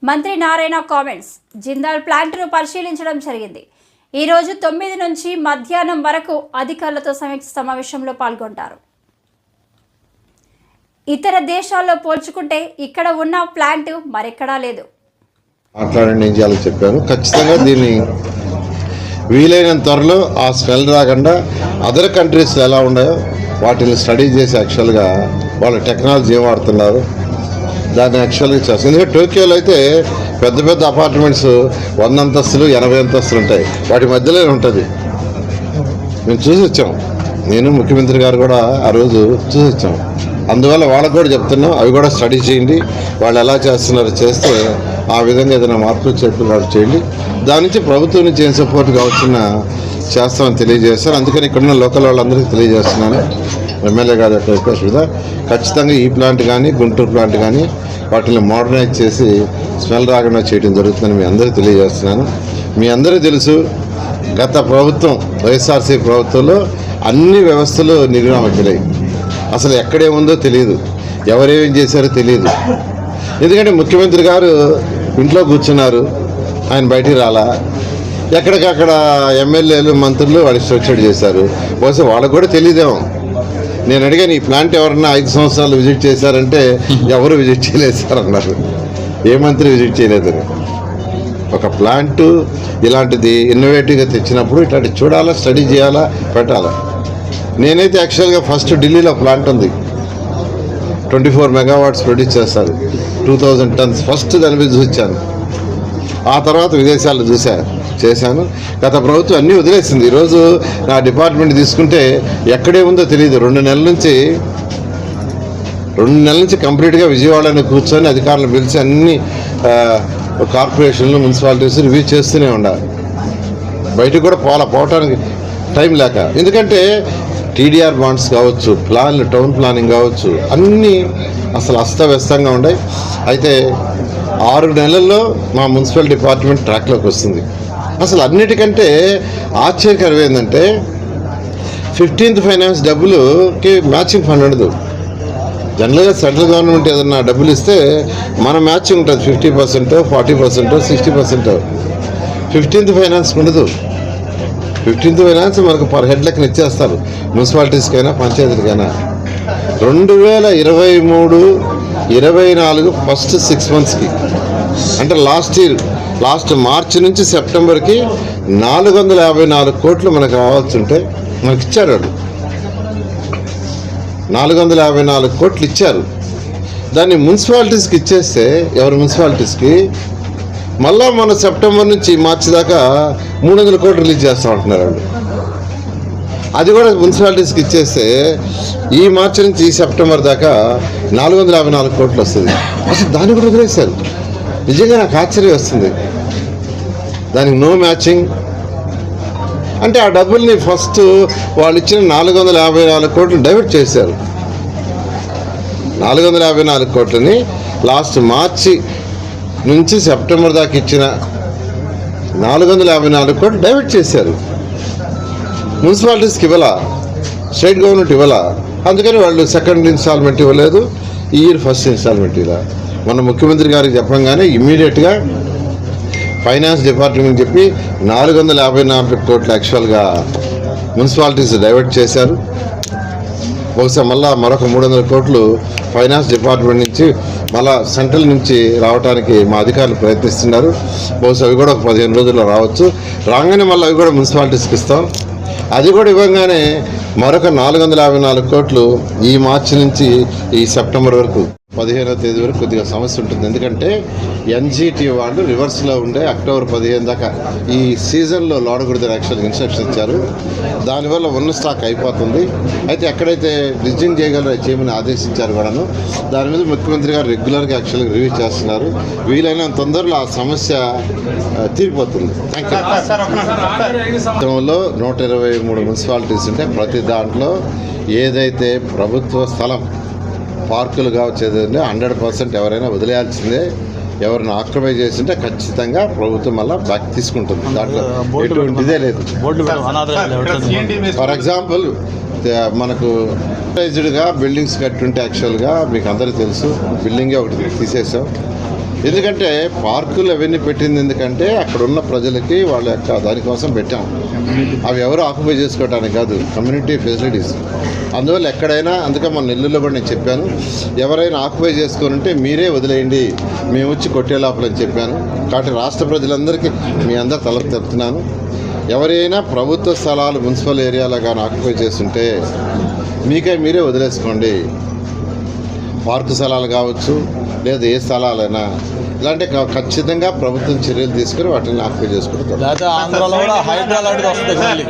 మంత్రి నారాయణ కామెంట్స్. జిందాల్ ప్లాంట్ను పరిశీలించడం జరిగింది. ఈ రోజు 9 నుంచి మధ్యాహ్నం వరకు అధికారులతో సమీక్ష సమావేశంలో పాల్గొంటారు. ఇతర దేశాల్లో పోల్చుకుంటే ఇక్కడ ఉన్న ప్లాంట్ మరెక్కడా లేదు. మాట్లాడండి, ఏం చేయాలో చెప్పాను. ఖచ్చితంగా దీన్ని వీలైనంత త్వరలో ఆ స్మెల్ రాకుండా అదర్ కంట్రీస్లో ఎలా ఉన్నాయో వాటిని స్టడీ చేసి యాక్చువల్గా వాళ్ళ టెక్నాలజీ ఏం వాడుతున్నారు దాన్ని యాక్చువల్గా చేస్తాం. ఎందుకంటే టోక్యోలో అయితే పెద్ద పెద్ద అపార్ట్మెంట్స్ 100 అంతస్తులు 80 అంతస్తులు ఉంటాయి, వాటి మధ్యలోనే ఉంటుంది. మేము చూసి వచ్చాం, నేను ముఖ్యమంత్రి గారు కూడా ఆ రోజు చూసి వచ్చాం. అందువల్ల వాళ్ళకు కూడా చెప్తున్నాం, అవి కూడా స్టడీ చేయండి, వాళ్ళు ఎలా చేస్తున్నారో చేస్తే ఆ విధంగా ఏదైనా మార్పులు చేర్పులు చేయండి. దాని నుంచి ప్రభుత్వం నుంచి ఏం సపోర్ట్ కావచ్చున్న చేస్తామని తెలియజేస్తారు. అందుకని ఇక్కడున్న లోకల్ వాళ్ళందరికీ తెలియజేస్తున్నాను, ఎమ్మెల్యే గారి యొక్క రిక్వెస్ట్ మీద ఖచ్చితంగా ఈ ప్లాంట్ కానీ గుంటూరు ప్లాంట్ కానీ వాటిని మోడర్నైజ్ చేసి స్మెల్ రాకుండా చేయడం జరుగుతుందని మీ అందరికీ తెలియజేస్తున్నాను. మీ అందరికీ తెలుసు, గత ప్రభుత్వం వైఎస్ఆర్సీ ప్రభుత్వంలో అన్ని వ్యవస్థలు నిర్వహణమయ్యాయి. అసలు ఎక్కడేముందో తెలియదు, ఎవరేం చేశారో తెలియదు. ఎందుకంటే ముఖ్యమంత్రి గారు ఇంట్లో కూర్చున్నారు, ఆయన బయటికి రాలా. ఎక్కడికక్కడ ఎమ్మెల్యేలు మంత్రులు వాళ్ళు స్ట్రక్చర్ చేశారు. బహుశా వాళ్ళకు కూడా తెలియదేమో. నేను అడిగాను, ఈ ప్లాంట్ ఎవరన్నా 5 సంవత్సరాలు విజిట్ చేశారంటే ఎవరు విజిట్ చేయలేదు సార్ అన్నారు. ఏ మంత్రి విజిట్ చేయలేదని. ఒక ప్లాంట్ ఇలాంటిది ఇన్నోవేటివ్గా తెచ్చినప్పుడు ఇట్లాంటి చూడాలా, స్టడీ చేయాలా, పెట్టాలా. నేనైతే యాక్చువల్గా ఫస్ట్ ఢిల్లీలో ప్లాంట్ ఉంది, 24 మెగావాట్స్ ప్రొడ్యూస్ చేస్తారు, 2000 టన్స్. ఫస్ట్ దాని మీద చూసాను, ఆ తర్వాత విదేశాల్లో చేశాను. గత ప్రభుత్వం అన్నీ వదిలేసింది. ఈరోజు నా డిపార్ట్మెంట్ తీసుకుంటే ఎక్కడే ఉందో తెలియదు. 2 నెలల నుంచి కంప్లీట్గా విజయవాడని కూర్చొని అధికారులను పిలిచి అన్ని కార్పొరేషన్లు మున్సిపాలిటీస్ రివ్యూ చేస్తూనే ఉండాలి. బయటకు కూడా పోవటానికి టైం లేక. ఎందుకంటే టీడీఆర్ బాండ్స్ కావచ్చు, ప్లాన్లు, టౌన్ ప్లానింగ్ కావచ్చు, అన్నీ అసలు అస్తవ్యస్తంగా ఉన్నాయి. అయితే 6 నెలల్లో మా మున్సిపల్ డిపార్ట్మెంట్ ట్రాక్లోకి వస్తుంది. అసలు అన్నిటికంటే ఆశ్చర్యకరం ఏంటంటే 15th ఫైనాన్స్ డబ్బులుకి మ్యాచింగ్ ఫండ్ ఉండదు. జనరల్గా సెంట్రల్ గవర్నమెంట్ ఏదన్నా డబ్బులు ఇస్తే మన మ్యాచింగ్ ఉంటుంది, 50%, 40%, 60%. 15th ఫైనాన్స్ ఉండదు. 15th ఫైనాన్స్ మనకు పర్ హెడ్ లెక్కన ఇచ్చేస్తారు, మున్సిపాలిటీస్కైనా పంచాయతీలకైనా. 2023-24 ఫస్ట్ 6 మంత్స్కి, అంటే లాస్ట్ మార్చి నుంచి సెప్టెంబర్కి 454 కోట్లు మనకు రావాల్సి ఉంటే మనకి ఇచ్చారు. వాళ్ళు 454 కోట్లు ఇచ్చారు. దాన్ని మున్సిపాలిటీస్కి ఇచ్చేస్తే, ఎవరి మున్సిపాలిటీస్కి మళ్ళా మన సెప్టెంబర్ నుంచి మార్చి దాకా 300 కోట్లు రిలీజ్ చేస్తూ ఉంటున్నారు వాళ్ళు. అది కూడా మున్సిపాలిటీస్కి ఇచ్చేస్తే ఈ మార్చి నుంచి ఈ సెప్టెంబర్ దాకా 454 కోట్లు వస్తుంది. అసలు దాన్ని కూడా వదిలేశారు. నిజంగా నాకు ఆశ్చర్యం వస్తుంది. దానికి నో మ్యాచింగ్ అంటే ఆ డబ్బుల్ని ఫస్ట్ వాళ్ళు ఇచ్చిన 454 కోట్లు డైవర్ట్ చేశారు. 454 కోట్లని లాస్ట్ మార్చి నుంచి సెప్టెంబర్ దాకా ఇచ్చిన 454 కోట్లు డైవర్ట్ చేశారు. మున్సిపాలిటీస్కి ఇవ్వాల, స్టేట్ గవర్నమెంట్ ఇవ్వాల. అందుకని వాళ్ళు సెకండ్ ఇన్స్టాల్మెంట్ ఇవ్వలేదు, ఈ ఇయర్ ఫస్ట్ ఇన్స్టాల్మెంట్ ఇలా. మన ముఖ్యమంత్రి గారికి చెప్పంగానే ఇమ్మీడియట్గా ఫైనాన్స్ డిపార్ట్మెంట్ చెప్పి 454 కోట్లు యాక్చువల్గా మున్సిపాలిటీస్ డైవర్ట్ చేశారు. బహుశా మళ్ళీ మరొక 300 కోట్లు ఫైనాన్స్ డిపార్ట్మెంట్ నుంచి మళ్ళా సెంట్రల్ నుంచి రావడానికి మా అధికారులు ప్రయత్నిస్తున్నారు. బహుశా అవి కూడా ఒక 15 రోజుల్లో రావచ్చు. రాగానే మళ్ళీ అవి కూడా మున్సిపాలిటీస్కి ఇస్తాం. అది కూడా ఇవ్వగానే మరొక 454 కోట్లు ఈ మార్చి నుంచి ఈ సెప్టెంబర్ వరకు 15వ తేదీ వరకు కొద్దిగా సమస్య ఉంటుంది. ఎందుకంటే ఎన్జీటీ వాళ్ళు రివర్స్లో ఉండే అక్టోబర్ 15 దాకా ఈ సీజన్లో లోడకూడదని యాక్చువల్గా ఇన్స్ట్రక్షన్ ఇచ్చారు. దానివల్ల ఉన్న స్టాక్ అయిపోతుంది. అయితే ఎక్కడైతే రిజింగ్ చేయగలరో చేయమని ఆదేశించారు కూడాను. దాని మీద ముఖ్యమంత్రి గారు రెగ్యులర్గా యాక్చువల్గా రివ్యూ చేస్తున్నారు. వీలైనంత తొందరలో ఆ సమస్య తీరిపోతుంది. Thank you. రాష్ట్రంలో 123 మున్సిపాలిటీస్ ఉంటే ప్రతి దాంట్లో ఏదైతే ప్రభుత్వ స్థలం పార్కులు కావచ్చేదంటే 100% ఎవరైనా వదిలేయాల్సిందే. ఎవరిని ఆక్రమై చేస్తుంటే ఖచ్చితంగా ప్రభుత్వం మళ్ళీ బ్యాక్ తీసుకుంటుంది. దాంట్లో ఎటువంటిదే లేదు. ఫర్ ఎగ్జాంపుల్ మనకు బిల్డింగ్స్ కట్టుంటే యాక్చువల్గా మీకు అందరికీ తెలుసు, బిల్డింగే ఒకటి తీసేసాం. ఎందుకంటే పార్కులు అవన్నీ పెట్టింది ఎందుకంటే అక్కడ ఉన్న ప్రజలకి వాళ్ళ యొక్క దానికోసం పెట్టాం. అవి ఎవరు ఆక్యుపై చేసుకోవడానికి కాదు, కమ్యూనిటీ ఫెసిలిటీస్. అందువల్ల ఎక్కడైనా, అందుకే మన నెల్లూరులో కూడా నేను చెప్పాను, ఎవరైనా ఆక్యుపై చేసుకొని మీరే వదిలేయండి, మేము వచ్చి కొట్టే లోపలని చెప్పాను. కాబట్టి రాష్ట్ర ప్రజలందరికీ మీ అందరు తలకు చెప్తున్నాను, ఎవరైనా ప్రభుత్వ స్థలాలు మున్సిపల్ ఏరియాలో కానీ ఆక్యుపై చేస్తుంటే మీరే వదిలేసుకోండి. పార్కు స్థలాలు కావచ్చు, లేదా ఏ స్థలాలైనా ఇలాంటి ఖచ్చితంగా ప్రభుత్వం చర్యలు తీసుకుని వాటిని ఆక్యుపై చేసుకుంటారు. ఆంధ్రాలో కూడా హైడ్రా లాంటిది వస్తుంది.